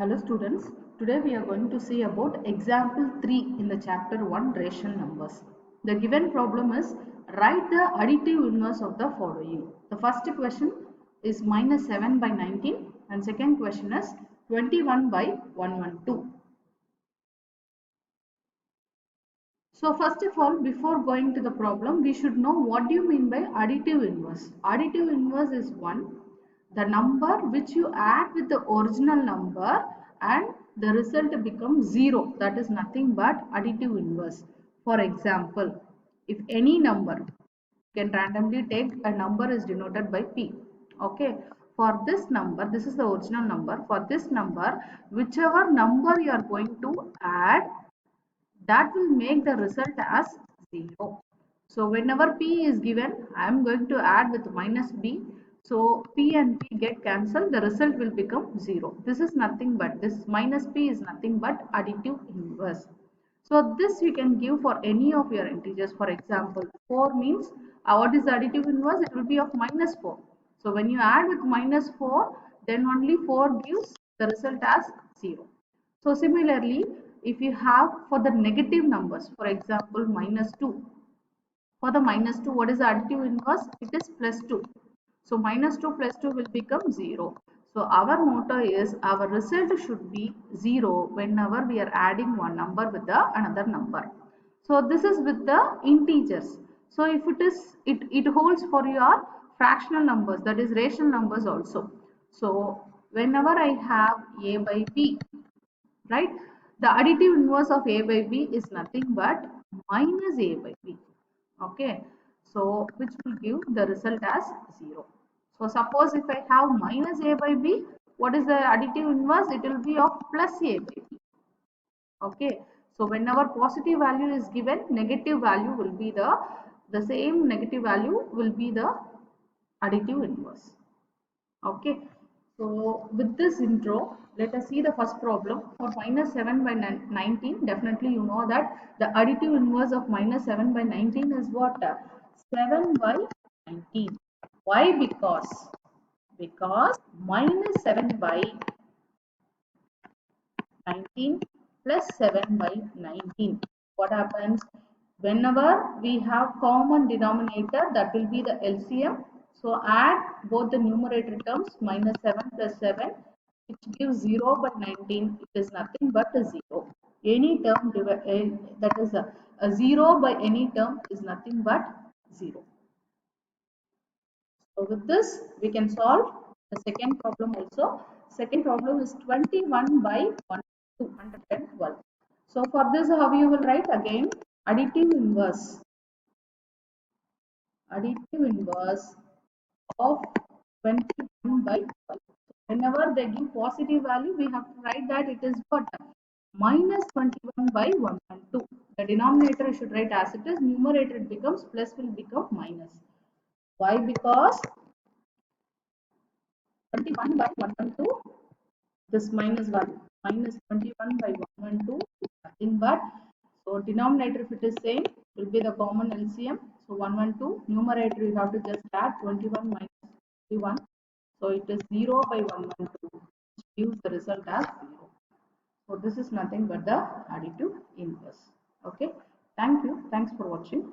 Hello students, today we are going to see about example 3 in the chapter 1 rational numbers. The given problem is write the additive inverse of the following. The first question is minus 7 by 19 and second question is 21 by 112. So first of all, before going to the problem, we should know what do you mean by additive inverse. Additive inverse is the number which you add with the original number and the result becomes 0. That is nothing but additive inverse. For example, if any number can randomly take a number is denoted by p. Okay. For this number, this is the original number. For this number, whichever number you are going to add, that will make the result as 0. So whenever p is given, I am going to add with minus b. So p and p get cancelled, the result will become 0. This is nothing but, this minus p is nothing but additive inverse. So this you can give for any of your integers. For example, 4 means what is the additive inverse? It will be of minus 4. So when you add with minus 4, then only 4 gives the result as 0. So similarly, if you have for the negative numbers, for example, minus 2. For the minus 2, what is the additive inverse? It is plus 2. So minus 2 plus 2 will become 0. So our motto is our result should be 0 whenever we are adding one number with another number. So this is with the integers. So if it holds for your fractional numbers, that is rational numbers also. So whenever I have a by b, right, the additive inverse of a by b is nothing but minus a by b. Okay, so which will give the result as 0. So suppose if I have minus a by b, what is the additive inverse? It will be of plus a by b. Okay, so whenever positive value is given, negative value will be the same negative value will be the additive inverse. Okay, so with this intro, let us see the first problem. For minus 7 by 19, definitely you know that the additive inverse of minus 7 by 19 is what? 7 by 19. Why? Because minus 7 by 19 plus 7 by 19. What happens? Whenever we have common denominator, that will be the LCM. So add both the numerator terms minus 7 plus 7, which gives 0 by 19. It is nothing but a 0. Any term that is a 0 by any term is nothing but 0. So with this, we can solve the second problem also. Second problem is 21 by 212. So for this, how you will write again? Additive inverse. Additive inverse of 21 by 12. Whenever they give positive value, we have to write that it is what? Minus 21 by 112. The denominator you should write as it is. Numerator it becomes plus will become minus. Why? Because 21 by 112, this minus 1 minus 21 by 112 is nothing but, so denominator if it is same will be the common LCM. So 112, numerator you have to just add 21 minus 21. So it is 0 by 112, which gives the result as 0. So this is nothing but the additive inverse. Okay. Thank you. Thanks for watching.